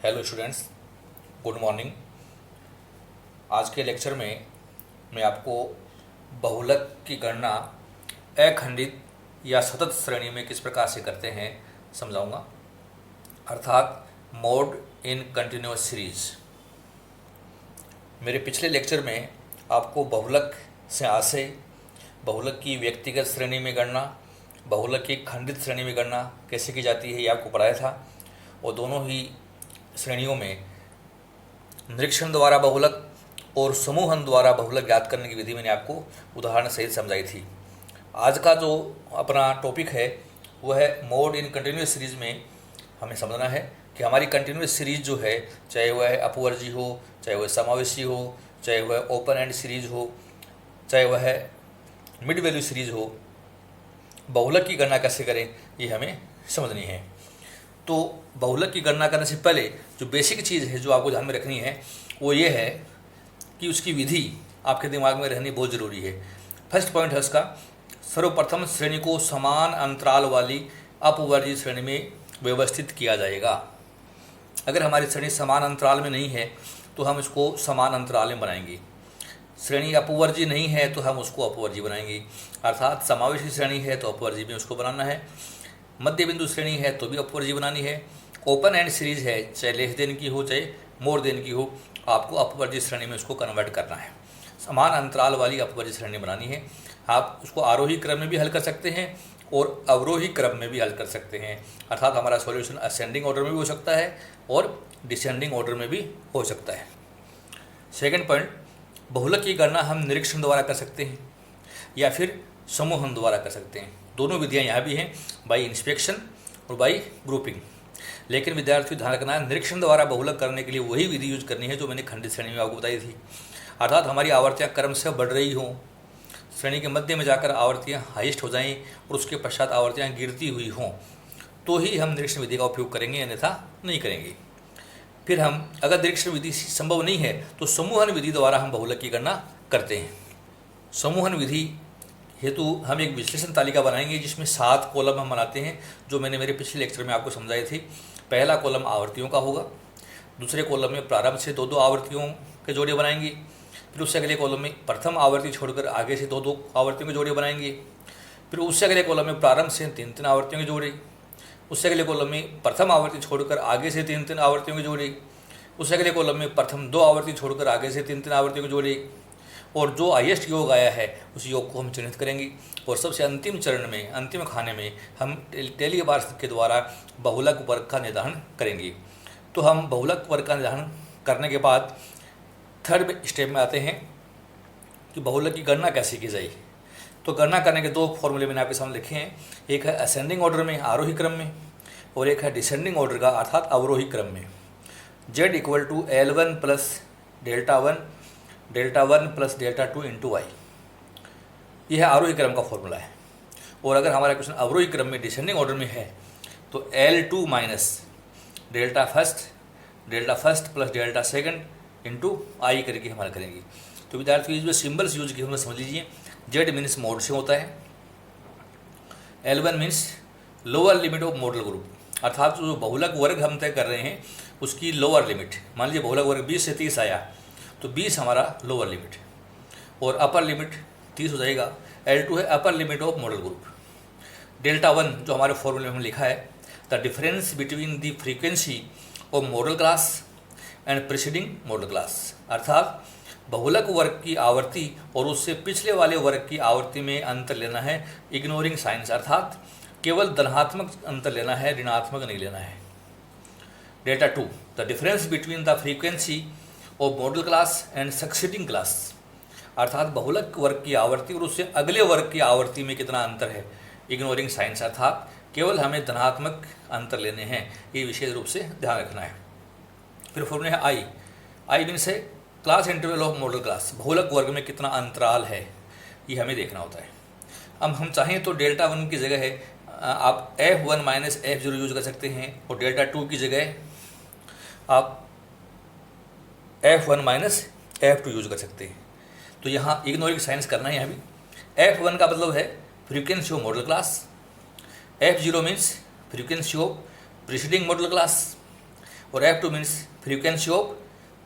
Hello students, good morning. आज के lecture में मैं आपको बहुलक की गणना अखंडित या सतत श्रेणी में किस प्रकार से करते हैं समझाऊंगा, अर्थात मोड इन कंटिन्यूअस सीरीज। मेरे पिछले लेक्चर में आपको बहुलक से आशय, बहुलक की व्यक्तिगत श्रेणी में गणना, बहुलक की खंडित श्रेणी में गणना कैसे की जाती है ये आपको पढ़ाया था। और दोनों ही श्रेणियों में निरीक्षण द्वारा बहुलक और समूहन द्वारा बहुलक ज्ञात करने की विधि मैंने आपको उदाहरण सहित समझाई थी। आज का जो अपना टॉपिक है वह है मोड इन कंटिन्यूअस सीरीज में हमें समझना है कि हमारी कंटिन्यूअस सीरीज जो है, चाहे वह अपवर्जी हो, चाहे वह समावेशी हो, चाहे वह ओपन एंड सीरीज हो, चाहे वह मिड वैल्यू सीरीज हो, बहुलक की गणना कैसे करें ये हमें समझनी है। तो बहुलक की गणना करने से पहले जो बेसिक चीज़ है जो आपको ध्यान में रखनी है वो ये है कि उसकी विधि आपके दिमाग में रहनी बहुत ज़रूरी है। फर्स्ट पॉइंट है उसका, सर्वप्रथम श्रेणी को समान अंतराल वाली अपवर्जित श्रेणी में व्यवस्थित किया जाएगा। अगर हमारी श्रेणी समान अंतराल में नहीं है तो हम इसको समान अंतराल में बनाएंगे। श्रेणी अपवर्जी नहीं है तो हम उसको अपवर्जी बनाएंगे, अर्थात समावेशी श्रेणी है तो अपवर्जी में उसको बनाना है, मध्य बिंदु श्रेणी है तो भी अपवर्जी बनानी है, ओपन एंड सीरीज है चाहे लेस देन की हो चाहे मोर देन की हो, आपको अपवर्जी श्रेणी में उसको कन्वर्ट करना है। समान अंतराल वाली अपवर्जी श्रेणी बनानी है। आप उसको आरोही क्रम में भी हल कर सकते हैं और अवरोही क्रम में भी हल कर सकते हैं, अर्थात हमारा सॉल्यूशन असेंडिंग ऑर्डर में भी हो सकता है और डिसेंडिंग ऑर्डर में भी हो सकता है। सेकेंड पॉइंट, बहुलक की गणना हम निरीक्षण द्वारा कर सकते हैं या फिर समूहन द्वारा कर सकते हैं। दोनों विधियां यहाँ भी हैं, बाई इंस्पेक्शन और बाई ग्रुपिंग। लेकिन विद्यार्थी ध्यान रखना है, निरीक्षण द्वारा बहुलक करने के लिए वही विधि यूज करनी है जो मैंने खंडित श्रेणी में आपको बताई थी, अर्थात हमारी आवर्तियाँ क्रम से बढ़ रही हों, श्रेणी के मध्य में जाकर आवर्तियाँ हाईएस्ट हो जाएं और उसके पश्चात आवर्तियाँ गिरती हुई हों, तो ही हम निरीक्षण विधि का उपयोग करेंगे, अन्यथा नहीं करेंगे। फिर हम अगर निरीक्षण विधि संभव नहीं है तो समूहन विधि द्वारा हम बहुलक की गणना करते हैं। समूहन विधि हेतु हम एक विश्लेषण तालिका बनाएंगे जिसमें 7 कॉलम हम बनाते हैं, जो मैंने मेरे पिछले लेक्चर में आपको समझाए थे। पहला कॉलम आवर्तियों का होगा, दूसरे कॉलम में प्रारंभ से 2-2 आवर्तियों के जोड़े बनाएंगे, फिर उससे अगले कॉलम में प्रथम आवर्ती छोड़कर आगे से 2-2 आवर्तियों के जोड़े बनाएंगे, फिर उससे अगले कॉलम में प्रारंभ से 3-3 आवर्तियों के जोड़े, उससे अगले कॉलम में प्रथम आवर्ती छोड़कर आगे से 3-3 आवर्तियों के जोड़े, उससे अगले कॉलम में प्रथम 2 आवर्ती छोड़कर आगे से 3-3 आवर्तियों के जोड़े, और जो हाईएस्ट योग आया है उस योग को हम चिन्हित करेंगे। और सबसे अंतिम चरण में, अंतिम खाने में हम टेली बार के द्वारा बहुलक वर्ग का निर्धारण करेंगे। तो हम बहुलक वर्ग का निर्धारण करने के बाद थर्ड स्टेप में आते हैं कि बहुलक की गणना कैसे की जाए। तो गणना करने के 2 फॉर्मूले मैंने आपके सामने लिखे हैं, एक है असेंडिंग ऑर्डर में आरोही क्रम में और एक है डिसेंडिंग ऑर्डर का अर्थात अवरोही क्रम में। Z = L1 + delta 1 plus delta 2 into Y, यह आरोही क्रम का फॉर्मूला है। और अगर हमारा क्वेश्चन अवरोही क्रम में डिसेंडिंग ऑर्डर में है तो L2 - delta first plus delta second into I करके हमारा करेंगे। तो विद्यार्थी जो सिंबल्स यूज किए हमें समझ लीजिए। Z मीन्स मोड से होता है, L1 means lower limit of model group, अर्थात जो बहुलक वर्ग हम तय कर रहे हैं उसकी लोअर लिमिट। मान लीजिए बहुलक वर्ग 20 से 30 आया तो 20 हमारा लोअर लिमिट और अपर लिमिट 30 हो जाएगा। L2 है upper limit of model group. Delta 1 जो हमारे फॉर्मूले में लिखा है, the difference between the frequency of model class and preceding model class, अर्थात बहुलक वर्ग की आवर्ती और उससे पिछले वाले वर्ग की आवर्ती में अंतर लेना है, इग्नोरिंग साइंस, अर्थात केवल धनात्मक अंतर लेना है, ऋणात्मक नहीं लेना है। Delta 2, the difference between the frequency of model class and succeeding class, अर्थात बहुलक वर्ग की आवर्ती और उससे अगले वर्ग की आवर्ती में कितना अंतर है, इग्नोरिंग साइंस, अर्थात केवल हमें धनात्मक अंतर लेने हैं, ये विशेष रूप से ध्यान रखना है। फिर फॉर्मूला है आई मीन्स है class interval of model class, बहुलक वर्ग में कितना अंतराल है ये हमें देखना होता है। अब हम चाहें तो डेल्टा 1 की जगह है आप F1 - F0 यूज कर सकते हैं और डेल्टा 2 की जगह आप F1 - F2 यूज कर सकते हैं। तो यहाँ इग्नोरिंग साइंस करना है। यहाँ भी F1 का मतलब है frequency of model class, F0 means frequency of preceding model class और F2 means frequency of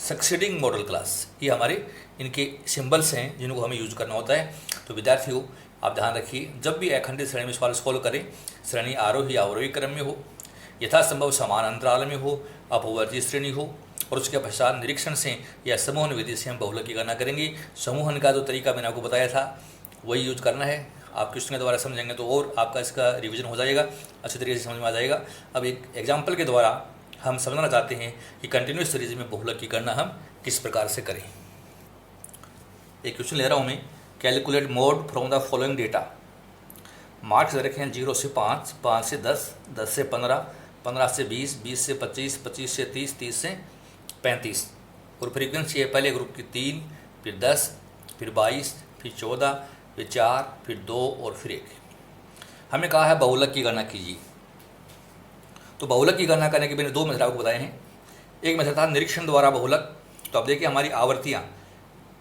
succeeding model class. ये हमारे इनके सिंबल्स हैं जिनको हमें यूज करना होता है। तो विद्यार्थियों आप ध्यान रखिए, जब भी अखंडित श्रेणी में सवाल सॉल्व करें, श्रेणी आरोही अवरोही क्रम में हो, यथासंभव समान अंतराल में हो, अपवर्ती श्रेणी हो, और उसके पश्चात निरीक्षण से या समूहन विधि से हम बहुलक की गणना करेंगे। समूहन का जो तरीका मैंने आपको बताया था वही यूज करना है। आप क्वेश्चन के द्वारा समझेंगे तो और आपका इसका रिवीजन हो जाएगा, अच्छे तरीके से समझ में आ जाएगा। अब एक एग्जाम्पल के द्वारा हम समझना चाहते हैं कि कंटिन्यूस सीरीज में बहुलक की गणना हम किस प्रकार से करें। एक क्वेश्चन ले रहा हूँ मैं, calculate mode from the following data. Marks दे रखे हैं 0 से 5, 5 से 10, 10 से 15, 15 से 20, 20 से 25, 25 से 30, 30 से 35, और फ्रीक्वेंसी है पहले ग्रुप की 3, फिर 10, फिर 22, फिर 14, फिर 4, फिर 2 और फिर 1। हमें कहा है बहुलक की गणना कीजिए। तो बहुलक की गणना करने के मैंने 2 मेथड आपको बताए हैं। एक मेथड था निरीक्षण द्वारा बहुलक। तो अब देखिए हमारी आवृत्तियाँ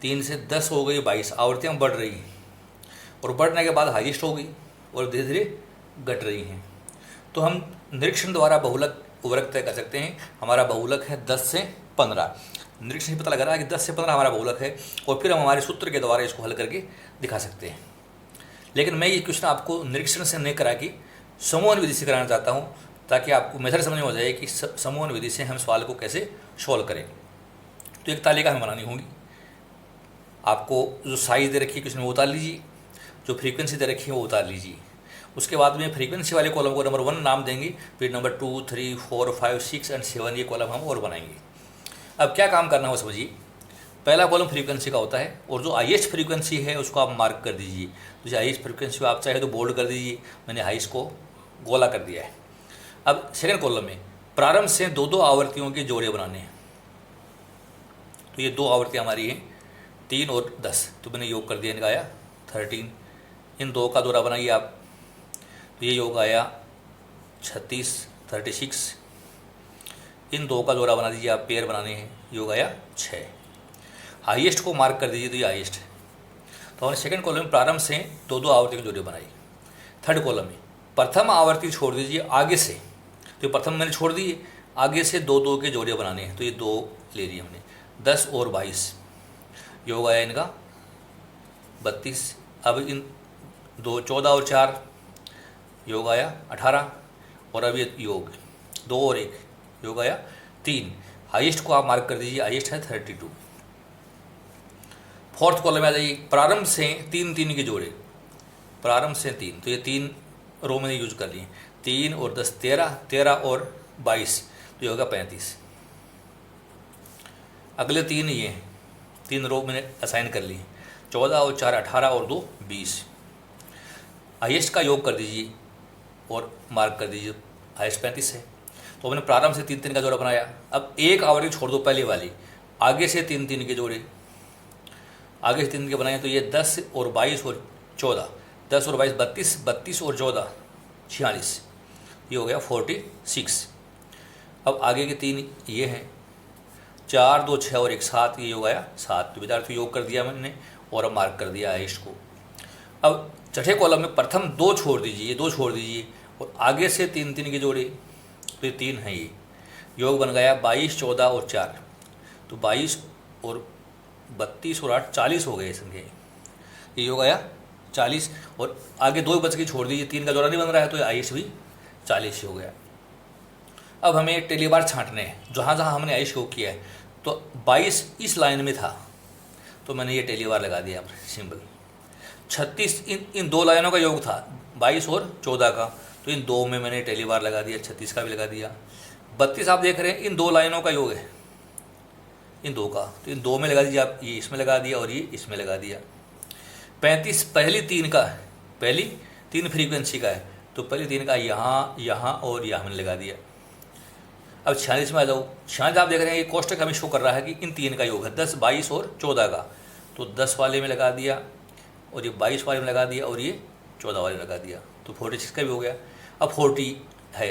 3 से 10 हो गई 22, आवृत्तियाँ बढ़ रही हैं, और बढ़ने के बाद हाईएस्ट हो गई और धीरे धीरे घट रही हैं। तो हम निरीक्षण द्वारा बहुलक वर्ग तय कर सकते हैं। हमारा बहुलक है 10 से 15। निरीक्षण से पता लग रहा है कि 10 से 15 हमारा बहुलक है, और फिर हम हमारे सूत्र के द्वारा इसको हल करके दिखा सकते हैं। लेकिन मैं ये क्वेश्चन आपको निरीक्षण से नहीं करा कि समूहन विधि से कराना चाहता हूँ, ताकि आपको मेथड समझ में हो जाए कि समूहन विधि से हम सवाल को कैसे सॉल्व करें। तो एक तालिका हमें बनानी होगी। आपको जो साइज दे रखी है क्वेश्चन वो उतार लीजिए, जो फ्रीक्वेंसी दे रखी है वो उतार लीजिए। उसके बाद में फ्रीक्वेंसी वाले कॉलम को नंबर 1 नाम देंगे, फिर नंबर 2, 3, 4, 5, 6 और 7 ये कॉलम हम और बनाएंगे। अब क्या काम करना हो समझिए। पहला कॉलम फ्रीक्वेंसी का होता है, और जो हाईएस्ट फ्रीक्वेंसी है उसको आप मार्क कर दीजिए। जैसे हाईएस्ट फ्रीक्वेंसी को आप चाहे तो बोल्ड कर दीजिए, मैंने हाईएस्ट को गोला कर दिया है। अब सेकेंड कॉलम में प्रारंभ से 2-2 आवृत्तियों के जोड़े बनाने हैं। तो ये 2 आवृत्तियाँ हमारी हैं, 3 और 10। तो मैंने योग कर दिया, इनका आया 13। इन 2 का जोड़ा बनाइए आप, तो ये योग आया 36, 36। इन 2 का जोड़ा बना दीजिए आप, पेयर बनाने हैं, योग आया 6। हाईएस्ट को मार्क कर दीजिए, तो ये हाईएस्ट है। तो हमने सेकंड कॉलम में प्रारंभ से 2-2 आवृत्ति के जोड़े बनाई। थर्ड कॉलम में प्रथम आवृत्ति छोड़ दीजिए आगे से, तो प्रथम मैंने छोड़ दिए, आगे से 2-2 के जोड़े बनाने हैं। तो ये 2 ले लिए हमने, 10 और 22, योग आया इनका 32। अब इन 2, 14 और 4, योग आया 18, और अब ये योग 2 और 1, योग आया 3। हाईएस्ट को आप मार्क कर दीजिए, हाईएस्ट है 32। फोर्थ कॉलम में आ जाइए, प्रारंभ से 3-3 के जोड़े, प्रारंभ से 3, तो ये 3 रो मैंने यूज कर लिए, 3 और 10 13, 13 और 22, तो ये होगा 35। अगले 3 ये 3 रो मैंने असाइन कर लिए, 14 और 4 18 और 2 20। हाईएस्ट का योग कर दीजिए और मार्क कर दीजिए, हाईएस्ट 35 है। तो मैंने प्रारंभ से 3-3 का जोड़ा बनाया। अब एक आवृत्ति छोड़ दो पहले वाली, आगे से 3-3 के जोड़े, आगे से 3 के बनाए, तो ये 10 और 22 और 14, 10 और 22 32, 32 और 14 46, ये हो गया 46। अब आगे के 3 ये हैं, 4 2 6 और 1 7, ये योग आया 7। तो विद्यार्थी योग कर दिया मैंने और अब मार्क कर दिया हाईएस्ट को। अब छठे कॉलम में प्रथम 2 छोड़ दीजिए, ये 2 छोड़ दीजिए, और आगे से 3-3 के जोड़े, तो ये 3 हैं, ये योग बन गया 22 14 और 4, तो 22 और 32 और 8 40 हो गए संख्या, ये योग आया 40। और आगे 2 बच के छोड़ दीजिए, 3 का जोड़ा नहीं बन रहा है, तो ये आईएस भी 40 हो गया। अब हमें टेलीबार छांटने हैं, जहाँ जहाँ हमने आईएस योग किया है। तो 22 इस लाइन में था, तो मैंने ये टेलीबार लगा दिया सिंबल। 36 इन 2 लाइनों का योग था, 22 और 14 का, तो इन 2 में मैंने टेलीबार लगा दिया, 36 का भी लगा दिया। 32 आप देख रहे हैं इन 2 लाइनों का योग है, इन 2 का, तो इन 2 में लगा दीजिए आप, ये इसमें लगा दिया और ये इसमें लगा दिया। 35 पहली 3 का है, पहली 3 फ्रीक्वेंसी का है, तो पहली 3 का यहाँ यहाँ और यहाँ मैंने लगा दिया। अब 46 में आ जाओ, 46 आप देख रहे हैं ये कोष्टक हमें शो कर रहा है कि इन 3 का योग है, 10 22 और 14 का, तो 10 वाले में लगा दिया और ये 22 वाले में लगा दिया और ये 14 वाले में लगा दिया, तो 46 का भी हो गया। अब 40 है,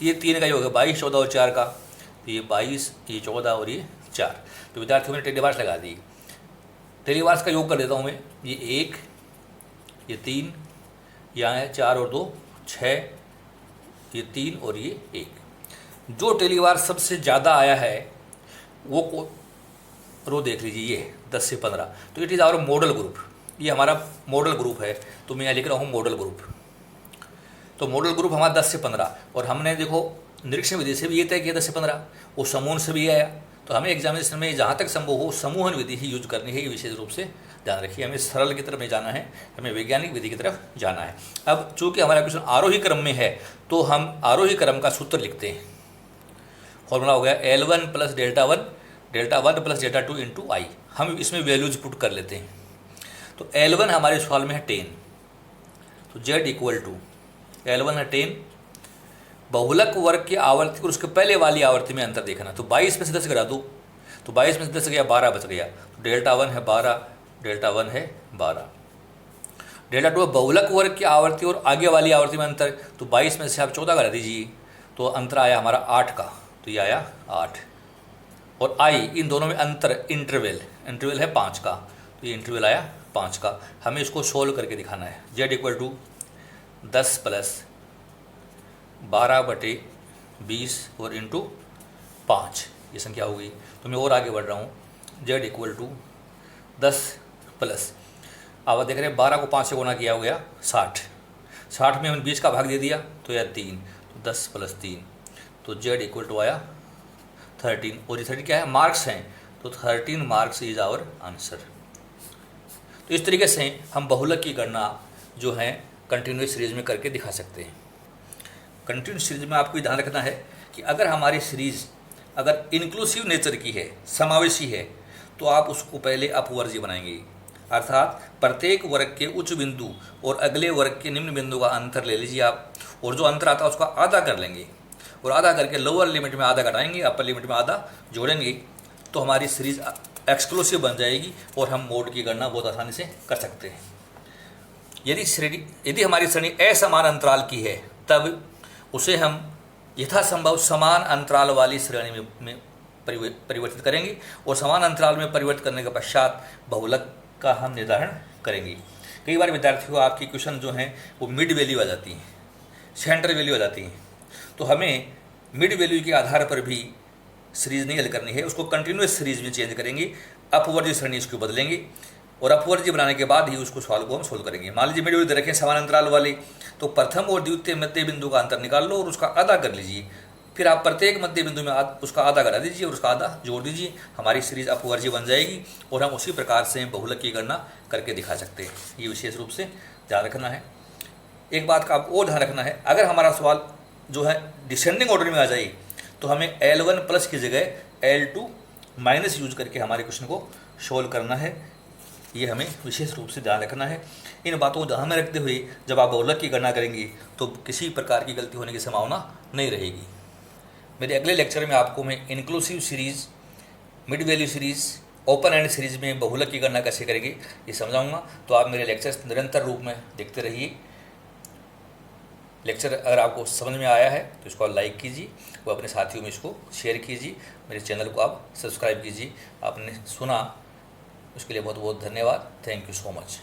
ये 3 का योग है, 22 14 और 4 का, तो ये 22 ये 14 और ये 4। तो विद्यार्थियों ने टेलीबार्स लगा दी। टेलीबार्स का योग कर देता हूँ मैं, ये 1 ये 3, यहाँ है 4 और 2 6, ये 3 और ये 1। जो टेली बार सबसे ज़्यादा आया है वो रो देख लीजिए, ये 10 से 15, तो it is our model group. ये हमारा मॉडल ग्रुप है, तो मैं यहाँ लिख रहा हूँ मॉडल ग्रुप। तो मॉडल ग्रुप हमारा 10 से 15, और हमने देखो निरीक्षण विधि से भी ये तय किया 10 से 15, वो समूह से भी आया। तो हमें एग्जामिनेशन में जहाँ तक संभव हो समूहन विधि ही यूज करनी है, ये विशेष रूप से ध्यान रखिए। हमें सरल की तरफ नहीं जाना है, हमें वैज्ञानिक विधि की तरफ जाना है। अब चूंकि हमारा क्वेश्चन आरोही क्रम में है, तो हम आरोही क्रम का सूत्र लिखते हैं। फॉर्मूला हो गया L1 plus delta 1 plus delta 2 into I. हम इसमें वैल्यूज पुट कर लेते हैं। तो L1 हमारे सवाल में है 10, तो Z इक्वल टू L1 है 10, बहुलक वर्ग की आवर्ती और उसके पहले वाली आवर्ती में अंतर देखना। तो 22 में से 10 गिरा दो, तो 22 में से 10 गया 12 बच गया। तो डेल्टा 1 है 12, डेल्टा 1 है 12। डेल्टा 2 बहुलक वर्ग की आवर्ती और आगे वाली आवर्ती में अंतर, तो 22 में से आप 14 करा दीजिए, तो अंतर आया हमारा 8 का, तो ये आया 8। और आई, इन दोनों में अंतर इंटरवल है 5 का, तो ये इंटरवल आया 5 का। हमें इसको सोल्व करके दिखाना है। Z इक्वल टू 10 प्लस 12/20 और इंटू 5, ये संख्या होगी। तो मैं और आगे बढ़ रहा हूँ। Z इक्वल टू 10 प्लस, अब देख रहे हैं 12 को 5 से गुणा किया हो गया 60 में हमने 20 का भाग दे दिया, तो यह 3, तो 10 प्लस 3, तो Z इक्वल टू आया 13। और ये 13 क्या है, मार्क्स हैं, तो 13 मार्क्स इज आवर आंसर। तो इस तरीके से हम बहुलक की गणना जो है कंटिन्यूस सीरीज में करके दिखा सकते हैं। कंटिन्यूस सीरीज में आपको ध्यान रखना है कि अगर हमारी सीरीज अगर इंक्लूसिव नेचर की है, समावेशी है, तो आप उसको पहले अपवर्जी बनाएंगे, अर्थात प्रत्येक वर्ग के उच्च बिंदु और अगले वर्ग के निम्न बिंदु का अंतर ले लीजिए आप, और जो अंतर आता है उसका आधा कर लेंगे, और आधा करके लोअर लिमिट में आधा घटाएंगे, अपर लिमिट में आधा जोड़ेंगे, तो हमारी सीरीज एक्सक्लूसिव बन जाएगी और हम मोड की गणना बहुत आसानी से कर सकते हैं। यदि हमारी श्रेणी असमान अंतराल की है, तब उसे हम यथासंभव समान अंतराल वाली श्रेणी में परिवर्तित करेंगे, और समान अंतराल में परिवर्तित करने के पश्चात बहुलक का हम निर्धारण करेंगे। कई बार विद्यार्थियों आपकी क्वेश्चन जो हैं वो मिड वैल्यू आ जाती हैं, सेंटर वैल्यू आ जाती हैं, तो हमें मिड वैल्यू के आधार पर भी सीरीज नहीं हल करनी है, उसको कंटिन्यूस सीरीज में चेंज करेंगे, अपवर्जी श्रेणी इसको बदलेंगे, और अपवर्जी बनाने के बाद ही उसको सवाल को हम सोल्व करेंगे। मान लीजिए मिड वैल्यू दे रखें समान अंतराल वाले, तो प्रथम और द्वितीय मध्य बिंदु का अंतर निकाल लो और उसका आधा कर लीजिए, फिर आप प्रत्येक मध्य बिंदु में उसका आधा घटा दीजिए और उसका आधा जोड़ दीजिए, हमारी सीरीज अपवर्जी बन जाएगी, और हम उसी प्रकार से बहुलक की गणना करके दिखा सकते हैं। ये विशेष रूप से ध्यान रखना है। एक बात का आपको और ध्यान रखना है, अगर हमारा सवाल जो है डिसेंडिंग ऑर्डर में आ जाए, तो हमें L1 प्लस की जगह L2 माइनस यूज करके हमारे क्वेश्चन को सोल्व करना है। ये हमें विशेष रूप से ध्यान रखना है। इन बातों को ध्यान में रखते हुए जब आप बहुलक की गणना करेंगे तो किसी प्रकार की गलती होने की संभावना नहीं रहेगी। मेरे अगले लेक्चर में आपको मैं inclusive series, mid value series, open and series में बहुलक की गणना कैसे करेंगे ये समझाऊंगा। तो आप मेरे लेक्चर्स निरंतर रूप में देखते रहिए। लेक्चर अगर आपको समझ में आया है तो इसको लाइक कीजिए, वो अपने साथियों में इसको शेयर कीजिए, मेरे चैनल को आप सब्सक्राइब कीजिए। आपने सुना उसके लिए बहुत बहुत धन्यवाद। Thank you so much.